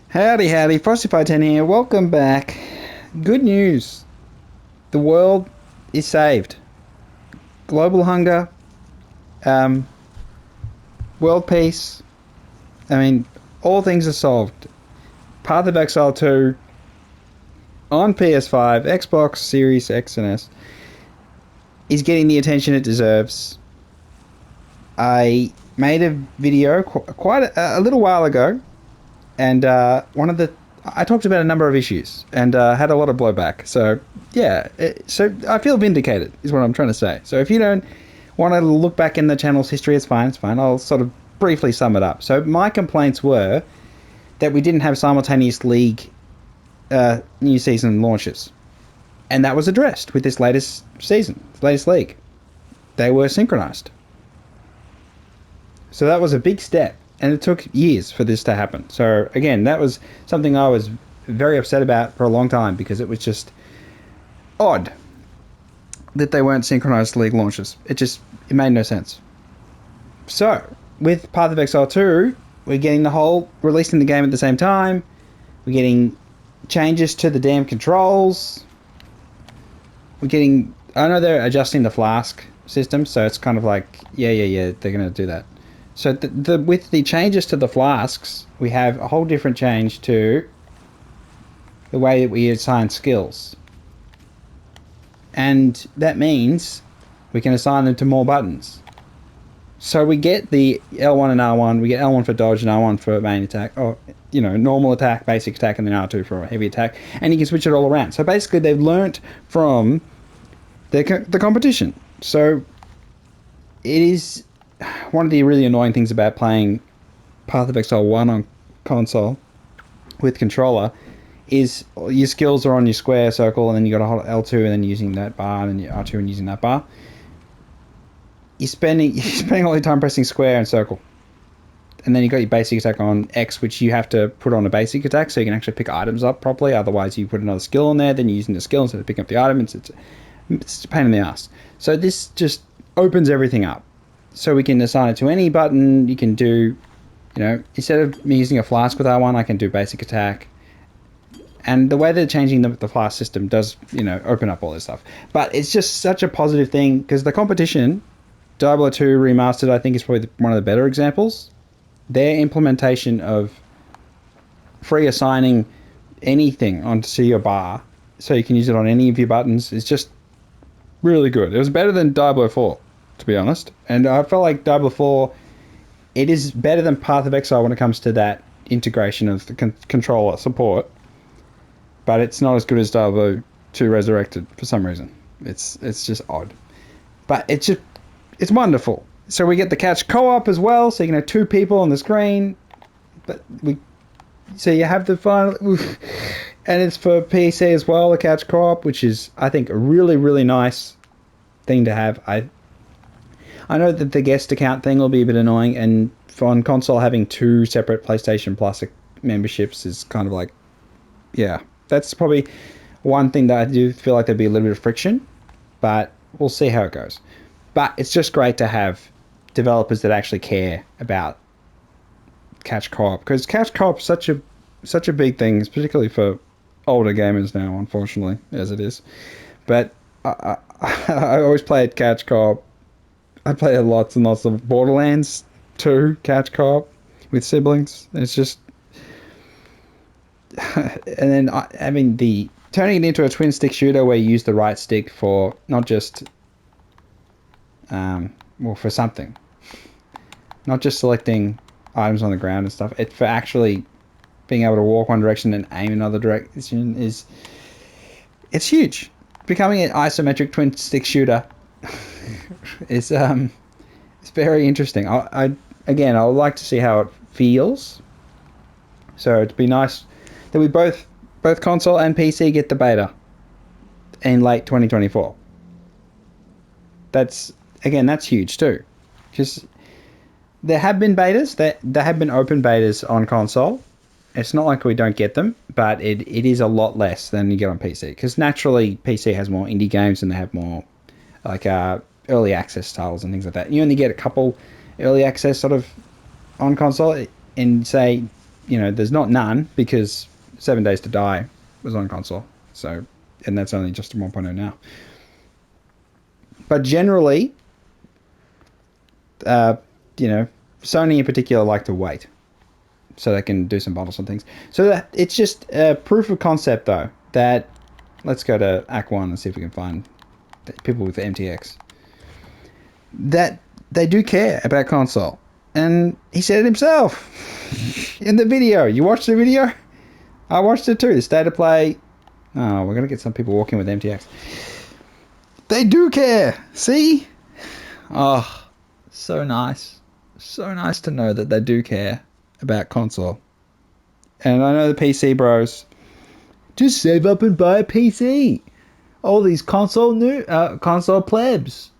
Howdy, howdy, Frosty10 here. Welcome back. Good news. The world is saved. Global hunger, um, world peace. I mean, all things are solved. Path of Exile 2 on PS5, Xbox Series X and S is getting the attention it deserves. I made a video quite a little while ago, and I talked about a number of issues and had a lot of blowback. So yeah, so I feel vindicated is what I'm trying to say. So if you don't want to look back in the channel's history, it's fine. It's fine. I'll sort of briefly sum it up. So my complaints were that we didn't have simultaneous League new season launches, and that was addressed with this latest season, latest League. They were synchronized. So that was a big step, and it took years for this to happen. So again, that was something I was very upset about for a long time, because it was just odd that they weren't synchronized League launches. It made no sense. So with Path of Exile 2, we're getting the whole releasing the game at the same time. We're getting changes to the damn controls. I know they're adjusting the flask system, so it's kind of like, yeah, they're going to do that. So with the changes to the flasks, we have a whole different change to the way that we assign skills. And that means we can assign them to more buttons. So we get the L1 and R1, we get L1 for dodge and R1 for main attack, or, normal attack, basic attack, and then R2 for heavy attack. And you can switch it all around. So basically they've learnt from the competition. So it is one of the really annoying things about playing Path of Exile 1 on console with controller is your skills are on your square circle, and then you got to hold L2 and then using that bar, and then your R2 and using that bar. You're spending all your time pressing square and circle. And then you got your basic attack on X, which you have to put on a basic attack so you can actually pick items up properly. Otherwise you put another skill on there, then you're using the skill instead of picking up the item. It's a pain in the ass. So this just opens everything up. So we can assign it to any button. You can do, instead of me using a flask with R1, I can do basic attack. And the way they're changing the flask system does, open up all this stuff. But it's just such a positive thing, because the competition, Diablo 2 Remastered, I think, is probably one of the better examples. Their implementation of free assigning anything onto your bar so you can use it on any of your buttons is just really good. It was better than Diablo 4, to be honest. And I felt like Diablo 4, it is better than Path of Exile when it comes to that integration of the controller support. But it's not as good as Diablo 2 Resurrected for some reason. It's just odd. But it's wonderful. So we get the couch co-op as well, so you can have two people on the screen. So you have the final, and it's for PC as well, the couch co-op, which is, I think, a really, really nice thing to have. I know that the guest account thing will be a bit annoying, and on console having two separate PlayStation Plus memberships is kind of like, yeah, that's probably one thing that I do feel like there'd be a little bit of friction, but we'll see how it goes. But it's just great to have developers that actually care about couch co-op, because couch co-op is such a big thing, particularly for older gamers now, unfortunately, as it is. But I always played couch co-op. I played lots and lots of Borderlands 2 couch co-op with siblings. It's just, and then turning it into a twin stick shooter where you use the right stick for not just for something, not just selecting items on the ground and stuff. For actually being able to walk one direction and aim another direction it's huge. Becoming an isometric twin stick shooter is it's very interesting. I would like to see how it feels. So it'd be nice that we both console and PC get the beta in late 2024. That's huge too, because there have been betas, there have been open betas on console. It's not like we don't get them, but it is a lot less than you get on PC, because naturally PC has more indie games and they have more like early access titles and things like that. You only get a couple early access sort of on console in, say, there's not none because 7 Days to Die was on console. So, and that's only just 1.0 now. But generally, Sony in particular like to wait so they can do some bundles and things. So that it's just a proof of concept, though, that let's go to Act 1 and see if we can find people with the MTX. That they do care about console. And he said it himself in the video. You watched the video? I watched it too. The state of play. Oh, we're going to get some people walking with MTX. They do care. See? Oh, so nice. So nice to know that they do care about console. And I know the PC bros. Just save up and buy a PC. All these console plebs.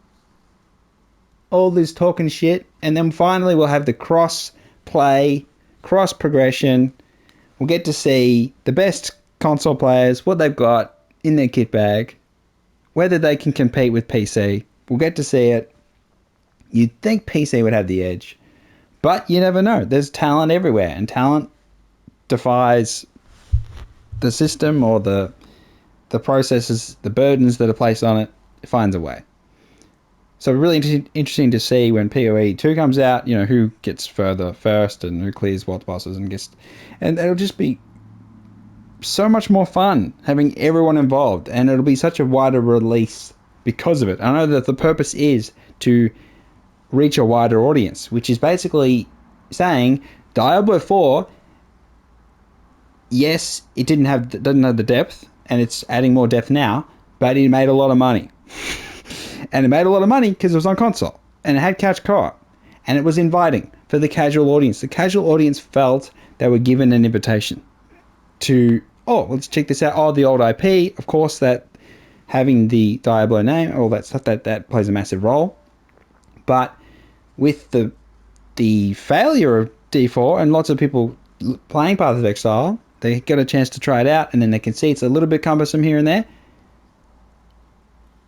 All this talking shit. And then finally we'll have the cross-play, cross-progression. We'll get to see the best console players, what they've got in their kit bag, whether they can compete with PC. We'll get to see it. You'd think PC would have the edge, but you never know. There's talent everywhere, and talent defies the system or the processes, the burdens that are placed on it. It finds a way. So really interesting to see when PoE 2 comes out, who gets further first and who clears what bosses and it'll just be so much more fun having everyone involved, and it'll be such a wider release because of it. I know that the purpose is to reach a wider audience, which is basically saying Diablo 4, yes, it doesn't have the depth, and it's adding more depth now, but it made a lot of money. And it made a lot of money because it was on console. And it had couch co-op. And it was inviting for the casual audience. The casual audience felt they were given an invitation to, let's check this out. Oh, the old IP. Of course, that having the Diablo name, all that stuff, that plays a massive role. But with the failure of D4 and lots of people playing Path of Exile, they get a chance to try it out. And then they can see it's a little bit cumbersome here and there.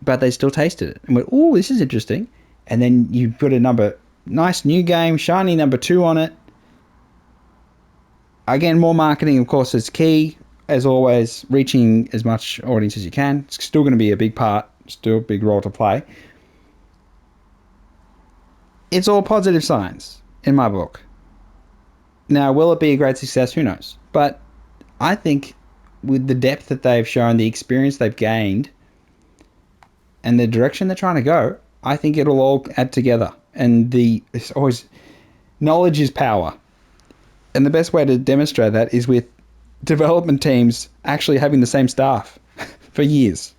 But they still tasted it and went, oh, this is interesting. And then you put a nice new game, shiny number 2 on it. Again, more marketing, of course, is key. As always, reaching as much audience as you can. It's still going to be a big part, still a big role to play. It's all positive signs in my book. Now, will it be a great success? Who knows? But I think with the depth that they've shown, the experience they've gained, and the direction they're trying to go, I think it'll all add together. And it's always, knowledge is power. And the best way to demonstrate that is with development teams actually having the same staff for years.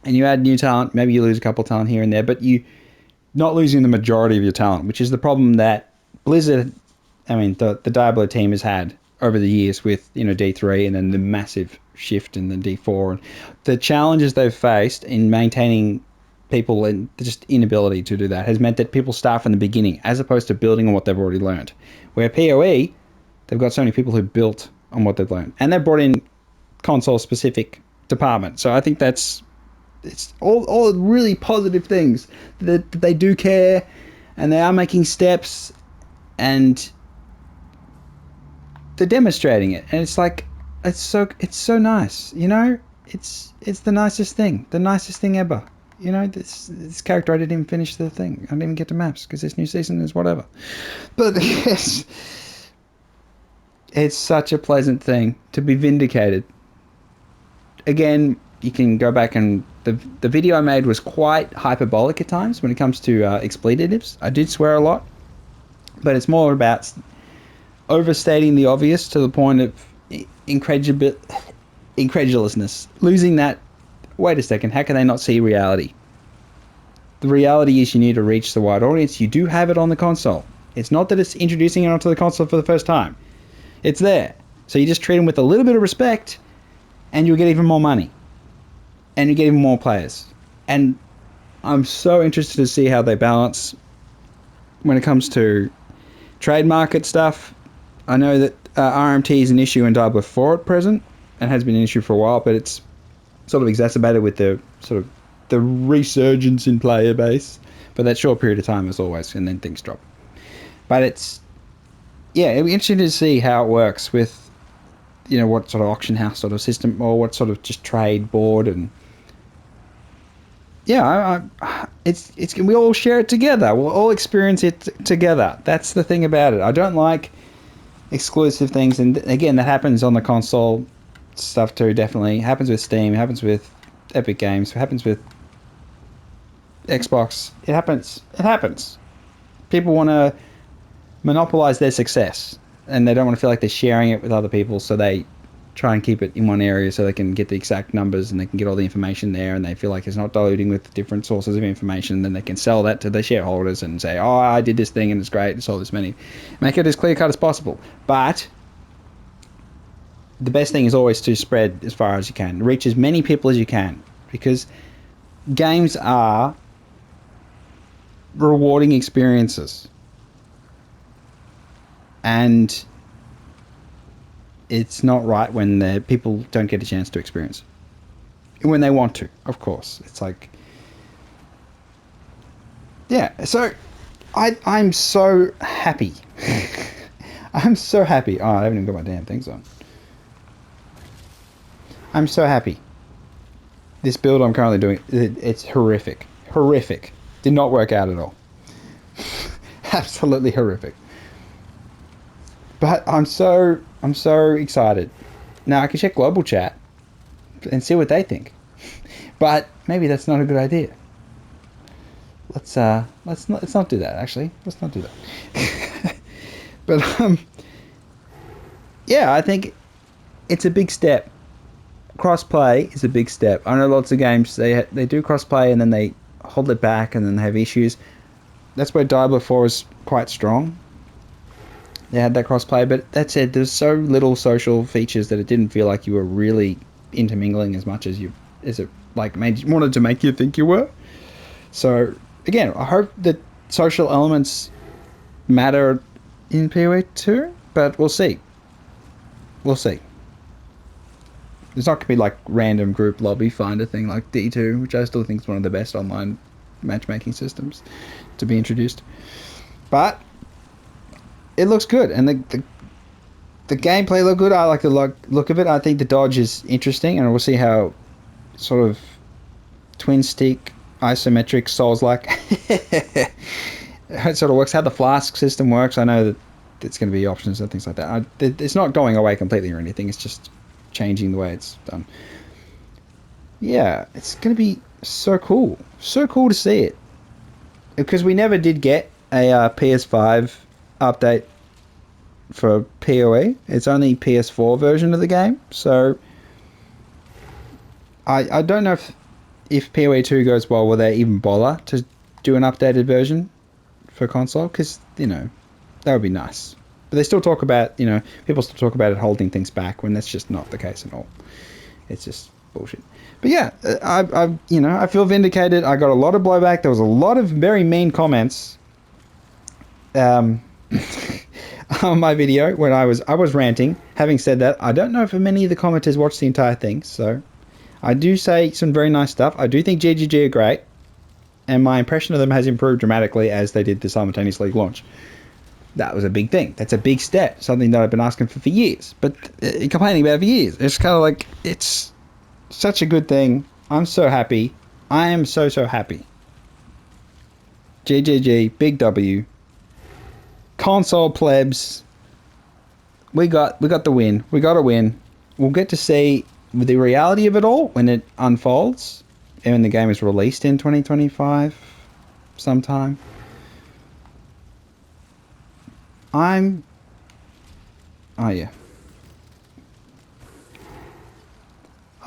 And you add new talent, maybe you lose a couple of talent here and there, but you not losing the majority of your talent, which is the problem that Blizzard, the Diablo team has had over the years with, D3 and then the massive shift in the D4 and the challenges they've faced in maintaining people and just inability to do that has meant that people start from the beginning as opposed to building on what they've already learned. Where PoE, they've got so many people who built on what they've learned, and they've brought in console specific department. So I think it's all really positive things that they do care, and they are making steps, and they're demonstrating it. And it's like, it's so nice, it's the nicest thing ever. This character, I didn't even finish the thing. I didn't even get to maps because this new season is whatever. But yes, it's such a pleasant thing to be vindicated. Again, you can go back and the video I made was quite hyperbolic at times when it comes to expletives. I did swear a lot, but it's more about overstating the obvious to the point of incredulousness. Losing that, wait a second, how can they not see reality? The reality is you need to reach the wide audience. You do have it on the console. It's not that it's introducing it onto the console for the first time. It's there. So you just treat them with a little bit of respect and you'll get even more money. And you get even more players. And I'm so interested to see how they balance when it comes to trade market stuff. I know that RMT is an issue in Diablo 4 at present, and has been an issue for a while, but it's sort of exacerbated with the resurgence in player base for that short period of time as always, and then things drop. But yeah, it'd be interesting to see how it works with, what sort of auction house sort of system, or what sort of just trade board. And yeah, it's we all share it together. We'll all experience it together. That's the thing about it. I don't like exclusive things, and again, that happens on the console stuff too. Definitely, it happens with Steam. It happens with Epic Games. It happens with Xbox. It happens. It happens. People want to monopolize their success, and they don't want to feel like they're sharing it with other people, so they try and keep it in one area so they can get the exact numbers and they can get all the information there, and they feel like it's not diluting with different sources of information. Then they can sell that to their shareholders and say, oh, I did this thing and it's great, it's all this money. Make it as clear cut as possible. But the best thing is always to spread as far as you can, reach as many people as you can, because games are rewarding experiences, and it's not right when the people don't get a chance to experience it. When they want to, of course. It's like, yeah. So I'm so happy. I'm so happy. Oh, I haven't even got my damn things on. I'm so happy. This build I'm currently doing, it's horrific. Horrific. Did not work out at all. Absolutely horrific. But I'm so excited. Now I can check global chat and see what they think. But maybe that's not a good idea. Let's not do that, actually. Let's not do that. But yeah, I think it's a big step. Crossplay is a big step. I know lots of games they do crossplay and then they hold it back and then they have issues. That's where Diablo 4 is quite strong. They had that crossplay, but that said, there's so little social features that it didn't feel like you were really intermingling as much as it like wanted to make you think you were. So again, I hope that social elements matter in PoE 2, but we'll see. We'll see. It's not going to be like random group lobby finder thing like D2, which I still think is one of the best online matchmaking systems to be introduced. But it looks good, and the gameplay look good. I like the look of it. I think the dodge is interesting, and we'll see how sort of twin stick isometric Souls-like it sort of works. How the flask system works. I know that it's going to be options and things like that. It's not going away completely or anything. It's just changing the way it's done. Yeah, it's going to be so cool. So cool to see it, because we never did get a PS5 update for PoE. It's only PS4 version of the game, so I don't know if PoE 2 goes well, will they even bother to do an updated version for console, because that would be nice. But they still talk about, people still talk about it holding things back, when that's just not the case at all. It's just bullshit. But yeah, I feel vindicated. I got a lot of blowback. There was a lot of very mean comments on my video when I was ranting. Having said that, I don't know if many of the commenters watched the entire thing, so I do say some very nice stuff. I do think GGG are great, and my impression of them has improved dramatically as they did the simultaneous league launch. That was a big thing. That's a big step. Something that I've been asking for years, but complaining about for years. It's kind of like, it's such a good thing. I'm so happy. I am so happy. GGG, big W. Console plebs. We got the win. We got a win. We'll get to see the reality of it all when it unfolds, and when the game is released in 2025 sometime. Oh yeah.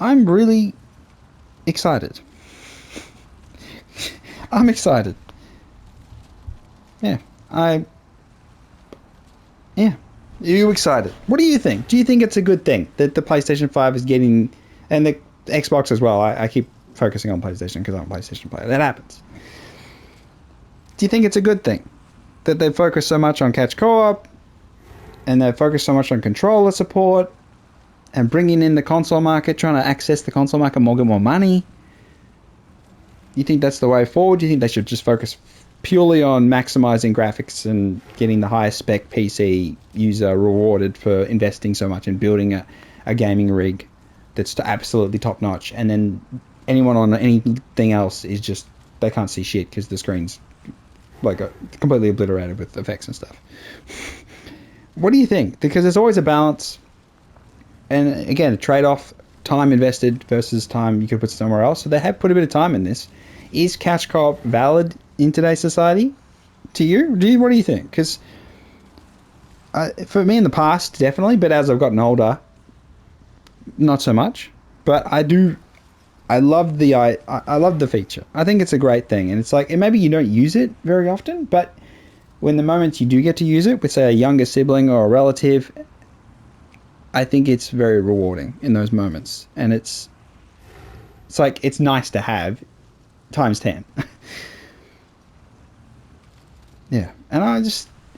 I'm really excited. I'm excited. Yeah. Yeah. Are you excited? What do you think? Do you think it's a good thing that the PlayStation 5 is getting, and the Xbox as well? I keep focusing on PlayStation because I'm a PlayStation player. That happens. Do you think it's a good thing that they focus so much on catch co-op, and they focus so much on controller support, and bringing in the console market, trying to access the console market more, get more money? You think that's the way forward? Do you think they should just focus purely on maximizing graphics and getting the highest spec PC user rewarded for investing so much in building a gaming rig that's absolutely top notch, and then anyone on anything else is just, they can't see shit because the screen's like completely obliterated with effects and stuff. What do you think? Because there's always a balance, and again, a trade-off, time invested versus time you could put somewhere else. So they have put a bit of time in this. Is couch co-op valid in today's society to you? What do you think? Because for me in the past, definitely, but as I've gotten older, not so much. But I love the feature. I think it's a great thing, and it's like, and maybe you don't use it very often, but when the moments you do get to use it with, say, a younger sibling or a relative, I think it's very rewarding in those moments, and it's like, it's nice to have times 10. Yeah, and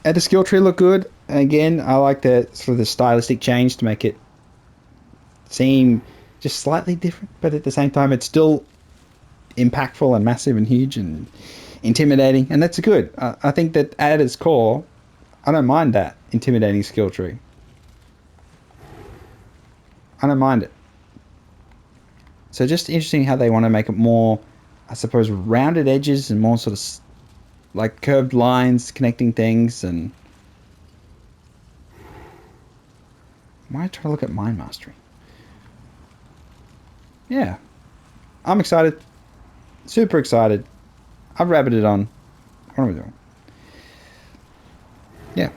the skill tree look good. Again, I like the sort of the stylistic change to make it seem just slightly different, but at the same time, it's still impactful and massive and huge and intimidating, and that's good. I think that at its core, I don't mind that intimidating skill tree. I don't mind it. So just interesting how they want to make it more, I suppose, rounded edges and more sort of like curved lines connecting things. And why try to look at mind mastery? Yeah, I'm excited, super excited. I've rabbited on. What are we doing? Yeah.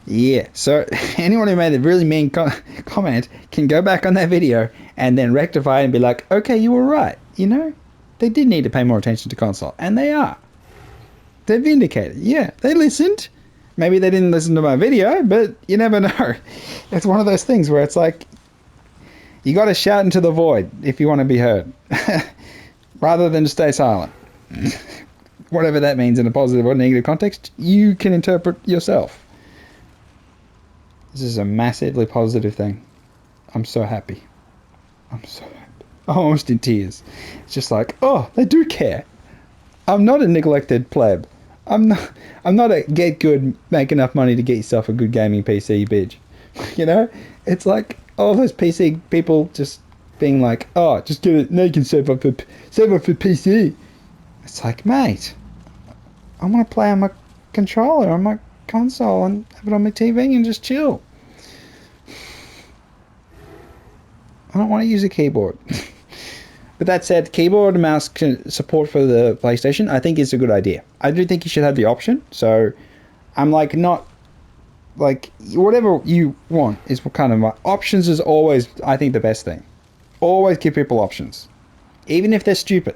Yeah, so anyone who made a really mean comment can go back on that video and then rectify it and be like, okay, you were right. You know, they did need to pay more attention to console, and they are. They're vindicated. Yeah, they listened. Maybe they didn't listen to my video, but you never know. It's one of those things where it's like, you got to shout into the void if you want to be heard, rather than stay silent. Whatever that means in a positive or negative context, you can interpret yourself. This is a massively positive thing. I'm so happy. I'm so happy. I'm almost in tears. It's just like, oh, they do care. I'm not a neglected pleb. I'm not a get good, make enough money to get yourself a good gaming PC bitch. You know? It's like all those PC people just being like, oh, just get it. Now you can save up for PC. It's like, mate, I want to play on my controller, on my console, and have it on my TV and just chill. I don't want to use a keyboard. But that said, keyboard and mouse support for the PlayStation, I think is a good idea. I do think you should have the option. So I'm like, not like, whatever you want is what kind of options is always, I think, the best thing. Always give people options, even if they're stupid.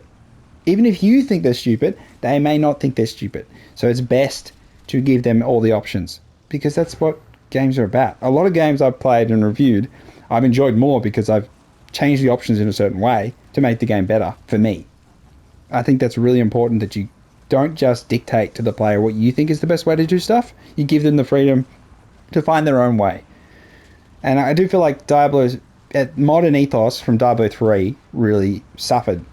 Even if you think they're stupid, they may not think they're stupid. So it's best to give them all the options, because that's what games are about. A lot of games I've played and reviewed, I've enjoyed more because I've changed the options in a certain way to make the game better for me. I think that's really important, that you don't just dictate to the player what you think is the best way to do stuff. You give them the freedom to find their own way. And I do feel like Diablo's modern ethos from Diablo 3 really suffered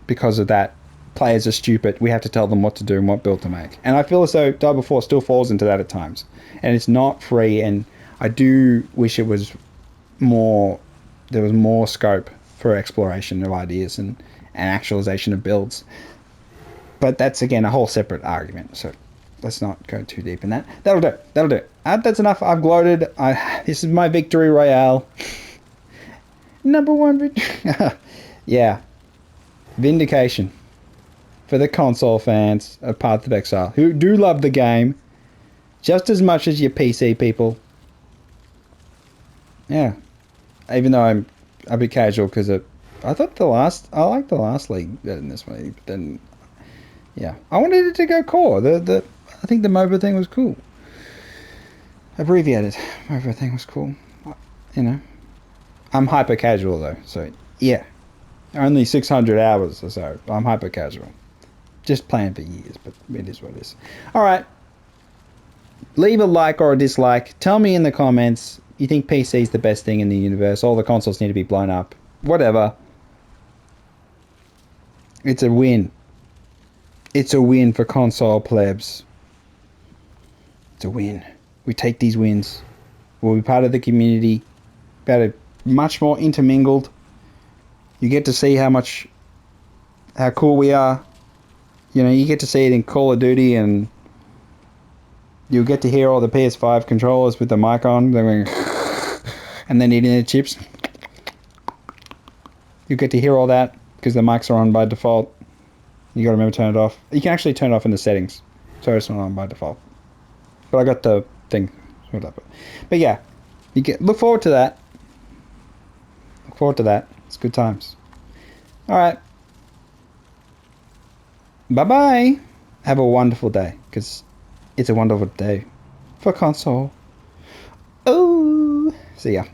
because of that. Players are stupid. We have to tell them what to do and what build to make. And I feel as though Diablo 4 still falls into that at times. And it's not free, and I do wish it was more, there was more scope for exploration of ideas and actualization of builds. But that's, again, a whole separate argument. So let's not go too deep in that. That'll do. That's enough. I've gloated. This is my victory royale. Number one victory. Yeah. Vindication. For the console fans of Path of Exile, who do love the game just as much as your PC people. Yeah. Even though I'm a bit casual, because I thought I liked the last league better than this one, but then, yeah. I wanted it to go core. I think the MOBA thing was cool. Abbreviated MOBA thing was cool. You know. I'm hyper casual though, so yeah. Only 600 hours or so. I'm hyper casual. Just playing for years, but it is what it is. Alright. Leave a like or a dislike. Tell me in the comments, you think PC is the best thing in the universe? All the consoles need to be blown up. Whatever. It's a win. It's a win for console plebs. It's a win. We take these wins. We'll be part of the community. Better, much more intermingled. You get to see how cool we are. You know, you get to see it in Call of Duty, and you'll get to hear all the PS5 controllers with the mic on. They're going, and then eating their chips. You get to hear all that because the mics are on by default. You got to remember to turn it off. You can actually turn it off in the settings, so it's not on by default. But I got the thing. But yeah, look forward to that. Look forward to that. It's good times. All right. Bye-bye. Have a wonderful day, because it's a wonderful day for console. Oh, see ya.